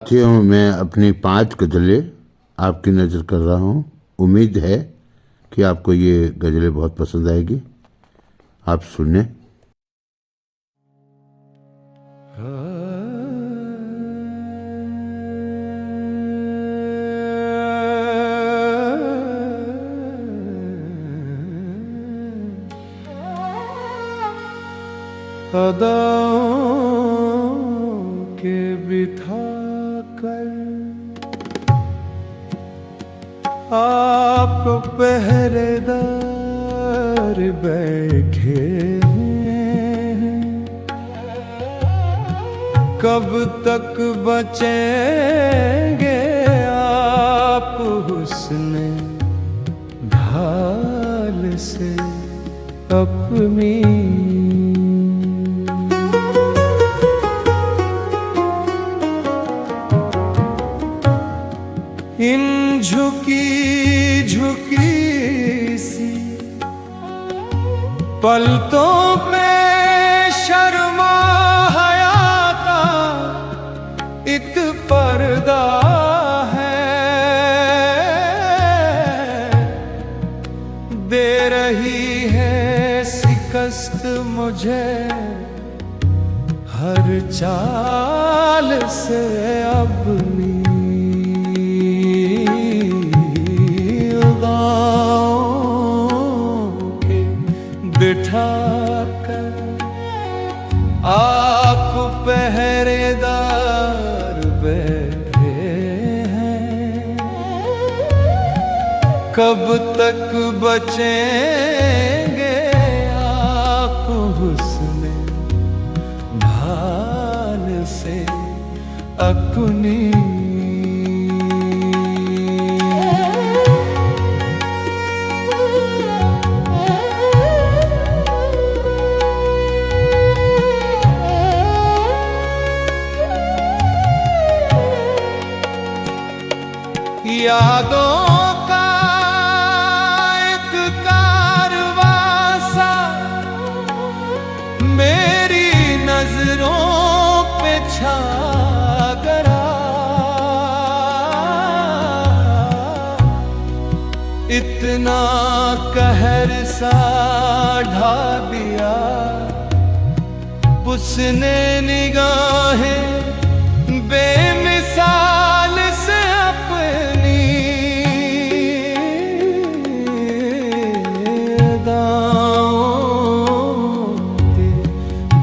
साथियों, मैं अपनी 5 गज़लें आपकी नज़र कर रहा हूँ। उम्मीद है कि आपको ये गज़लें बहुत पसंद आएगी। आप सुने। अदाओं के बिठा कर आप पहरेदार बैठे हैं, कब तक बचेंगे आप हुस्न ढाल से अपनी। इन झुकी झुकी सी पलकों पे शर्मा हया का एक पर्दा है, दे रही है शिकस्त मुझे हर चाल से अपनी। बिठा कर आप पहरेदार बैठे हैं, कब तक बचेंगे आप हुस्न ढाल से अपनी। यादों का एक कारवां सा मेरी नजरों पे छा गया, इतना कहर सा ढा दिया उसने निगाहें बेमिसाल से अपनी।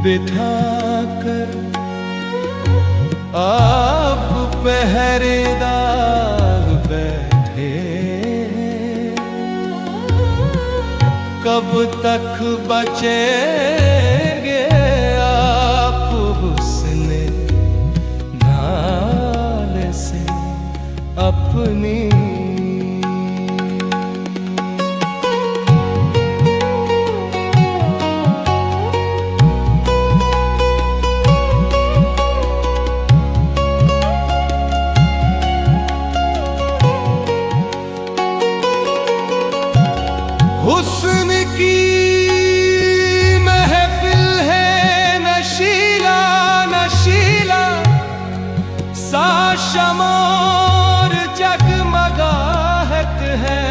बिठा कर आप पहरेदार बैठे हैं, कब तक बचेंगे आप हुस्न ढाल से अपनी। हुस्न की महफिल है नशीला नशीला सा शमोर जगमगाहट है,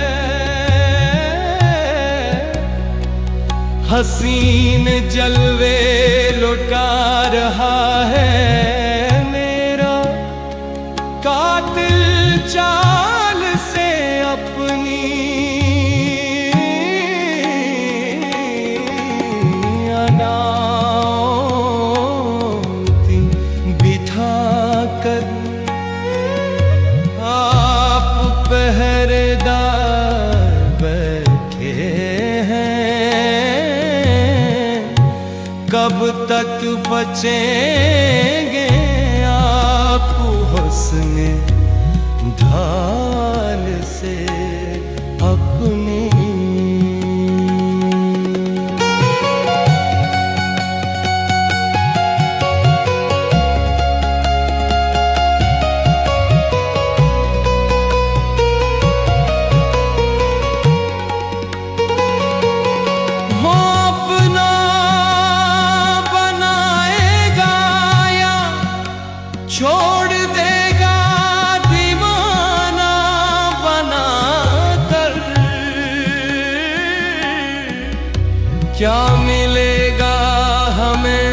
हसीन जलवे लुटा रहा है मेरा कातिल चाल से अपनी। आप पहरेदार बैठे हैं, कब तक बचेंगे आप हुस्न ढाल से अपनी। अपना बनाएगा या क्या मिलेगा हमें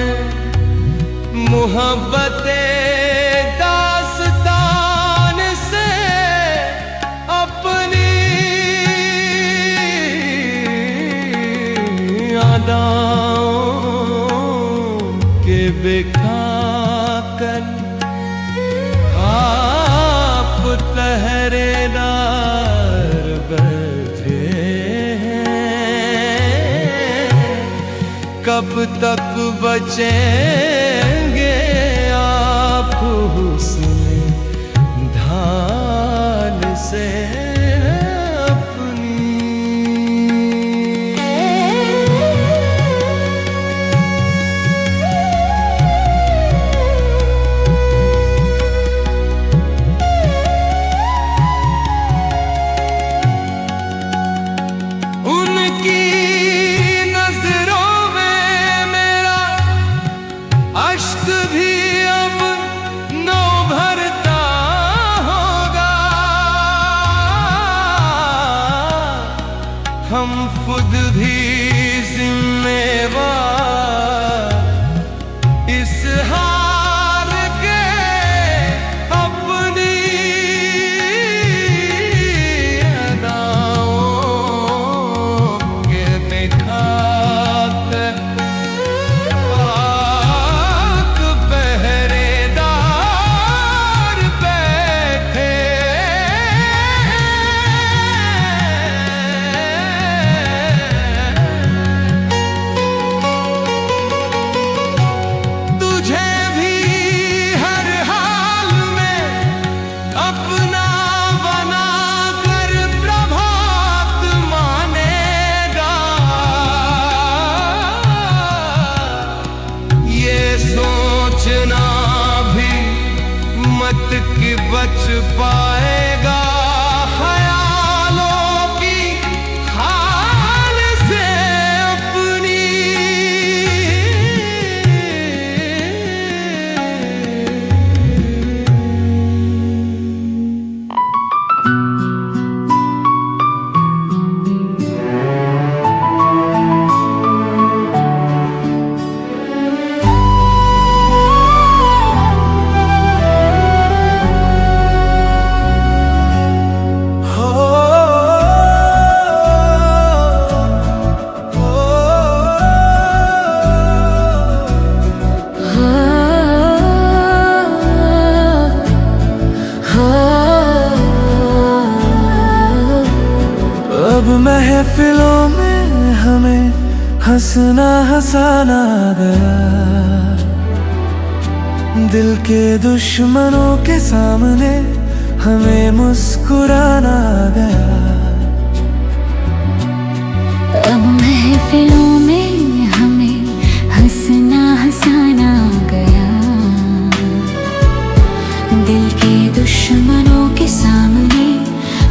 मोहब्बते दास्तान से अपनी अदाओं के बिखाकर आप पहरेदार बैठे हैं। कब तक बचेंगे आप हुस्न ढाल से अपनी। उनकी नजरों में मेरा अश्क भी अब नो भरता होगा। हम खुद भी जिम्मेवार इस हार के अपनी अदाओं के दिखाकर आक पहरेदार बैठे। तुझे भी हर हाल में अपना बना कर प्रभात मानेगा। ये सोचना भी मत कि बच पाएगा ख्यालों की हाल से अपनी। अब महफिलों में हमें हंसना हंसाना गया। दिल के दुश्मनों के सामने हमें मुस्कुराना गया। अब महफिलों में हमें हंसना हंसाना गया। दिल के दुश्मनों के सामने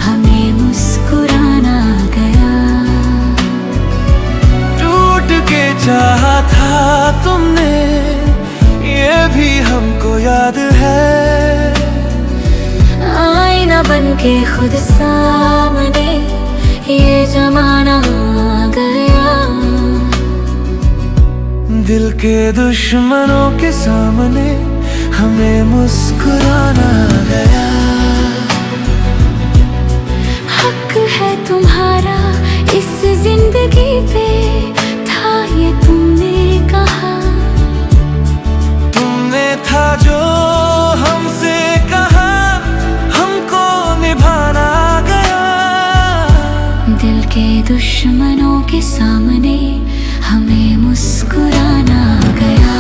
हमें मुस्कुराना गया। टूट के चाहा था तुमने ये भी हमको याद है। आईना बन के खुद सामने ये जमाना आ गया। दिल के दुश्मनों के सामने हमें मुस्कुराना गया। हक है तुम्हारा इस जिंदगी पे था ये तुमने कहा। तुमने था जो हमसे कहा हमको निभाना गया। दिल के दुश्मनों के सामने हमें मुस्कुराना गया।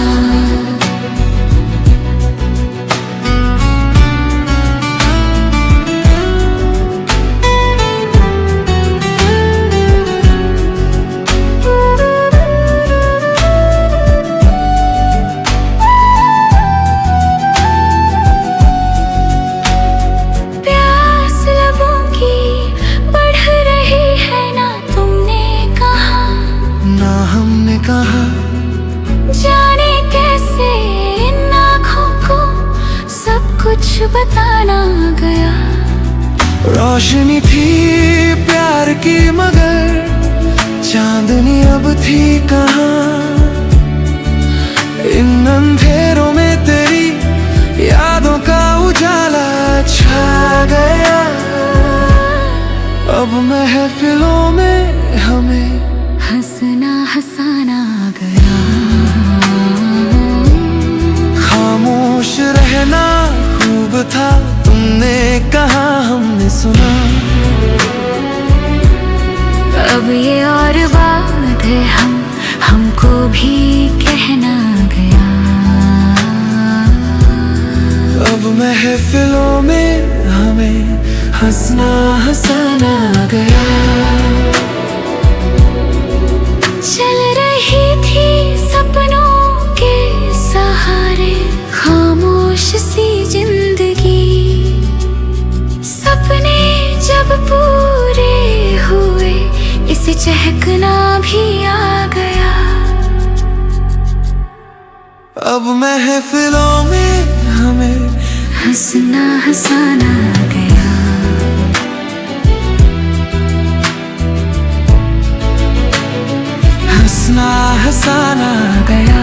प्यास लबों की बढ़ रही है ना तुमने कहा। ना हमने कहा जाने कैसे इन आँखों को सब कुछ बताना गया। रोशनी थी प्यार की मगर चांदनी अब थी कहाँ, इन अंधेरों में तेरी यादों का उजाला छा गया। अब महफिलों में हमें हंसना हंसाना गया। खामोश रहना खूब था, तुमने कहा हमने सुना। अब ये और बात है हमको भी कहना गया। अब महफिलों में हमें हंसना हंसाना गया। चल रही थी सपनों के सहारे खामोश सी जिंदगी, सपने जब पूरे हुए इसे चहकना भी आ गया। अब महफिलों में हमें हंसना हंसाना गया। हंसना हंसाना गया।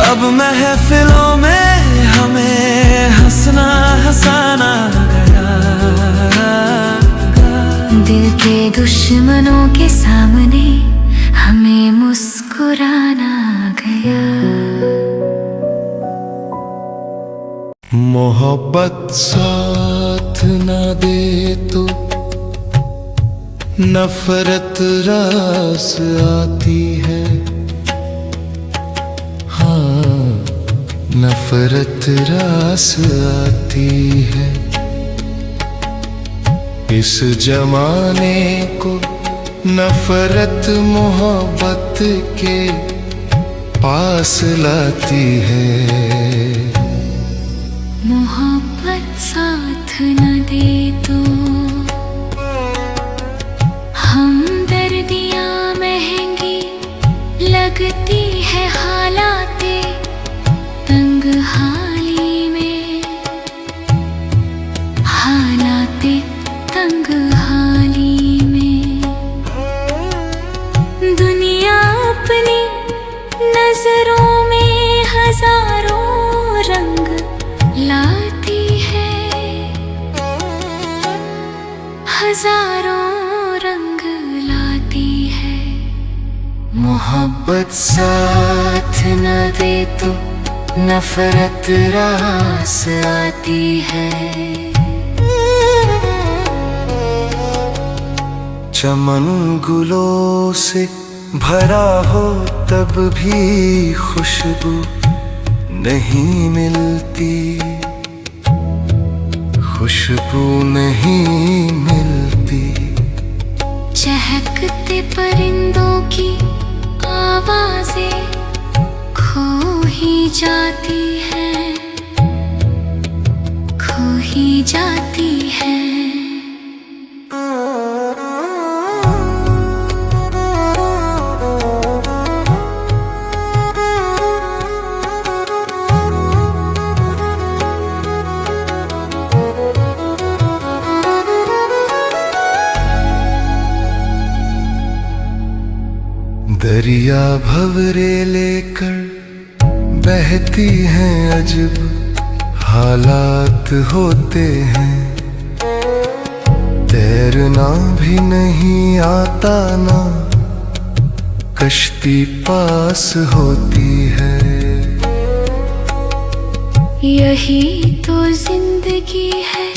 अब महफिलों में हमें हंसना हंसाना गया। दिल के दुश्मनों के सामने हमें मुस्कुराना गया। मोहब्बत साथ न दे तो नफरत रास आती है। हाँ, नफरत रास आती है। इस जमाने को नफरत मोहब्बत के पास लाती है। मोहब्बत साथ न दे तो हमदर्दियाँ महंगी लगती है। हालाते तंग हाली में, हालाते तंग हाली में। दुनिया अपनी नजरों में हजारों रंग लाती है, हजारों रंग लाती है। मोहब्बत साथ न दे तो नफरत रास आती है। चमन गुलों से भरा हो तब भी खुशबू नहीं मिलती, खुशबू नहीं मिलती। चहकते परिंदों की आवाजें खो ही जाती हैं, खो ही जाती हैं। दरिया भंवरे लेकर बहती हैं, अजब हालात होते हैं। तैरना भी नहीं आता ना कश्ती पास होती है। यही तो जिंदगी है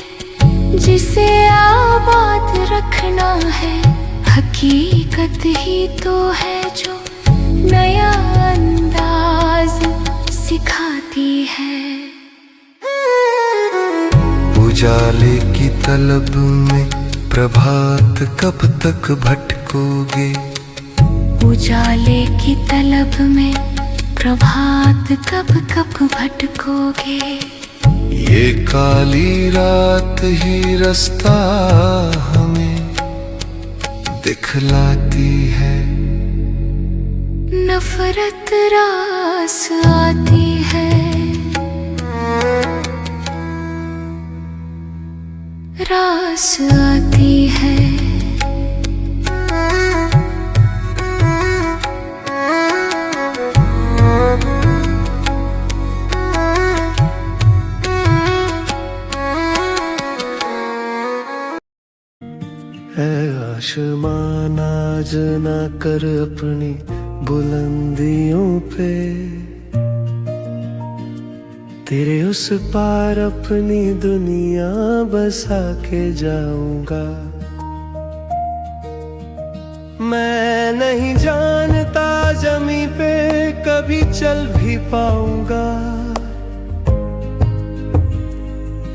जिसे आबाद रखना है। हकीकत ही तो है जो नया अंदाज सिखाती है। उजाले की तलब में प्रभात कब तक भटकोगे। उजाले की तलब में प्रभात कब कब भटकोगे। ये काली रात ही रास्ता हमें दिखलाती है। नफरत रास आती है, रास आती है। आसमान आज ना कर अपनी बुलंदियों पे, तेरे उस पार अपनी दुनिया बसा के जाऊंगा। मैं नहीं जानता जमी पे कभी चल भी पाऊंगा,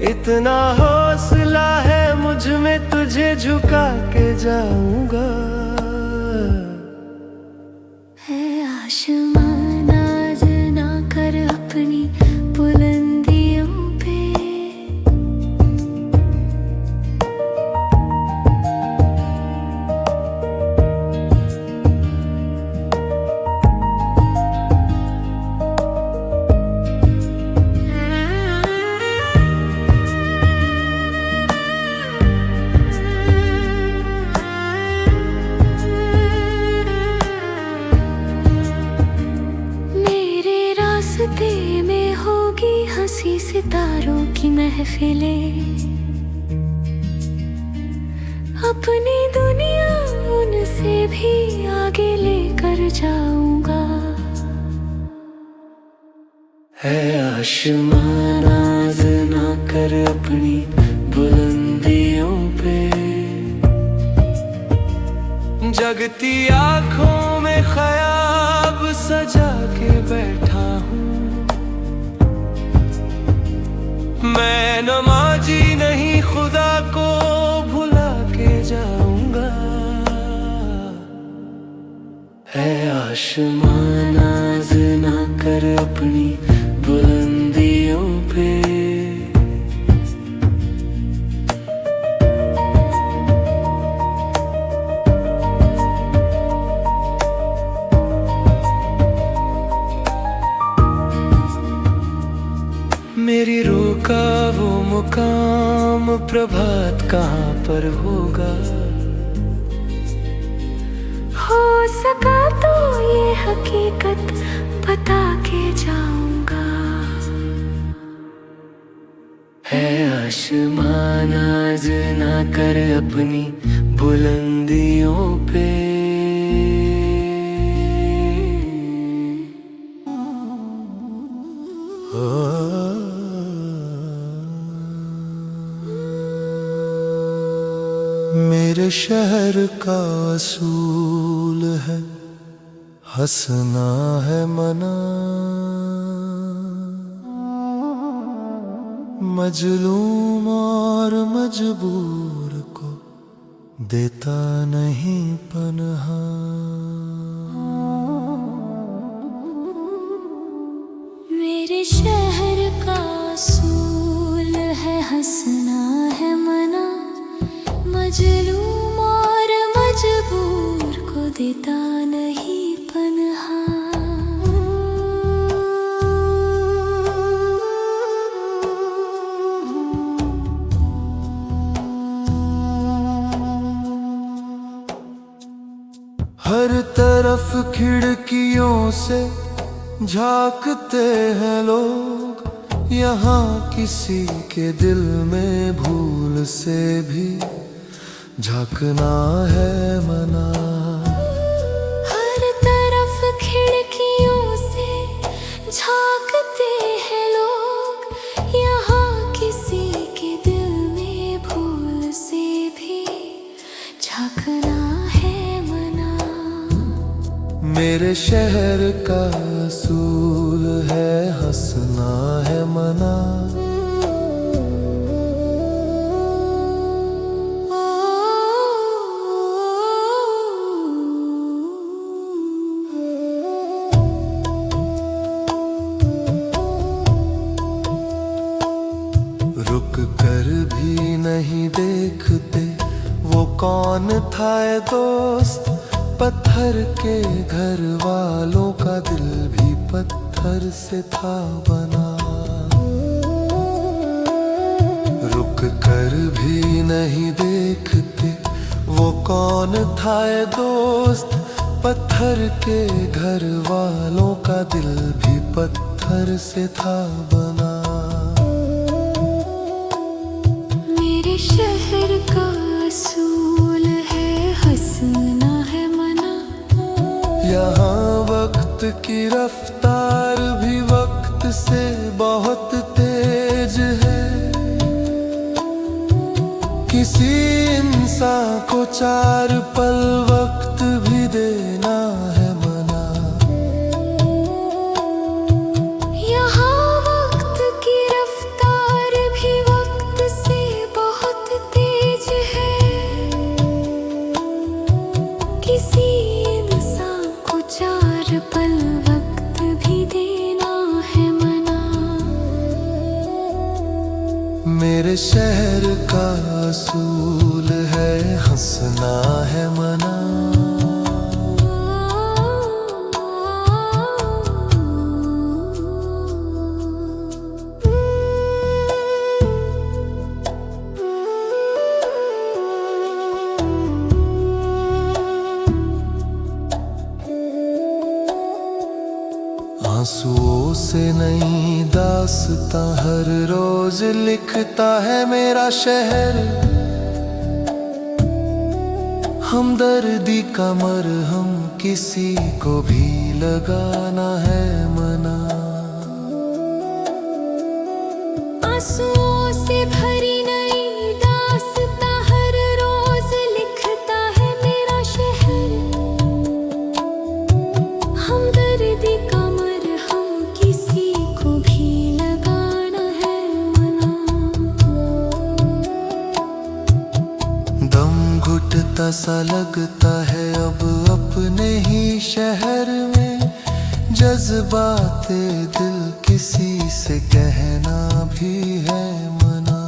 इतना हौसला है मुझ में तुझे झुका के जाऊंगा। है आसमान आज ना कर अपनी बुलंदियों पे, रास्ते में होगी हंसी सितारों की महफिलें, अपनी दुनिया उनसे भी आगे लेकर जाऊंगा। है आसमान आज ना कर अपनी बुलंदियों पे, जगती आंखों में ख्याब सजा के बैठा हूँ। मैं नमाजी नहीं खुदा को भुला के जाऊंगा। है आसमान आज ना कर अपनी बुलंदियों पे, मेरी रूह का वो मुकाम प्रभात कहाँ पर होगा। हो सका तो ये हकीकत बता के जाऊंगा। है आसमान आज ना कर अपनी बुलंदियों पे, मेरे शहर का असूल है हंसना है मना, मजलूम और मजबूर को देता नहीं पनहा। मेरे शहर का असूल है हंसना है मना, मजलूम और मजबूर को देता नहीं पनहा। हर तरफ खिड़कियों से झांकते हैं लोग, यहाँ किसी के दिल में भूल से भी झांकना है मना। हर तरफ खिड़कियों से झांकते हैं लोग, यहाँ किसी के दिल में भूल से भी झांकना है मना। मेरे शहर का असूल है हंसना है मना, रुक कर भी नहीं देखते वो कौन था ये दोस्त, पत्थर के घर वालों का दिल भी पत्थर से था बना। रुक कर भी नहीं देखते वो कौन था ये दोस्त, पत्थर के घर वालों का दिल भी पत्थर से था बना। मेरे शहर का असूल है वक्त की रफ्तार भी वक्त से बहुत तेज है। किसी इंसान को 4 पल वक्त भी देना है मना। यहाँ वक्त की रफ्तार भी वक्त से बहुत तेज है। किसी इंसान को 4 पल वक्त भी देना है मना। मेरे शहर का असूल है हंसना है मना। आंसुओं से नई दास्तां हर रोज लिखता है मेरा शहर। हमदर्दी का मरहम किसी को भी लगाना है मना। आंसुओं से भरी नई दास्तां हर रोज लिखता है मेरा शहर। हमदर्दी का मरहम किसी को भी लगाना है मना। दम घुटता सा लगता है अब अपने ही शहर में। जज्बाते दिल किसी से कहना भी है मना।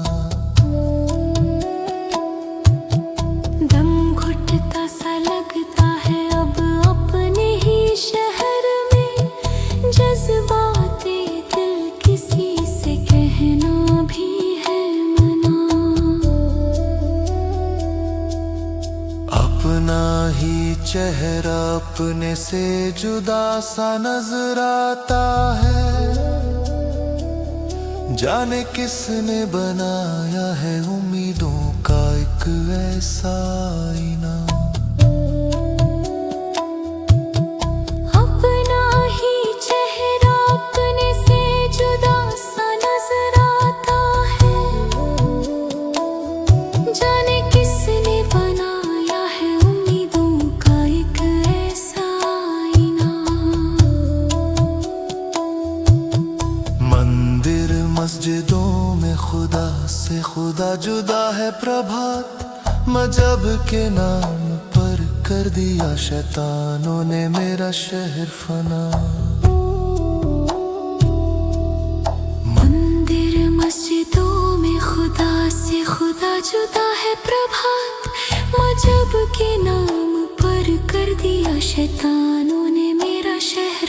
दम घुटता सा लगता है अब अपने ही शहर में। जज्बाते दिल किसी से कहना भी है मना। अपना ही चेहरा अपने से जुदा सा नजर आता है। जाने किसने बनाया है उम्मीदों का एक ऐसा आईना। अपना ही चेहरा अपने से जुदा सा नजर आता है। जाने किसने बनाया है उम्मीदों का एक ऐसा आईना। मंदिर मस्जिदों में खुदा से खुदा जुदा है प्रभात। मजहब के नाम पर कर दिया शैतानों ने मेरा शहर फना। मंदिर मस्जिदों में खुदा से खुदा जुदा है प्रभात। मजहब के नाम पर कर दिया शैतानों ने मेरा शहर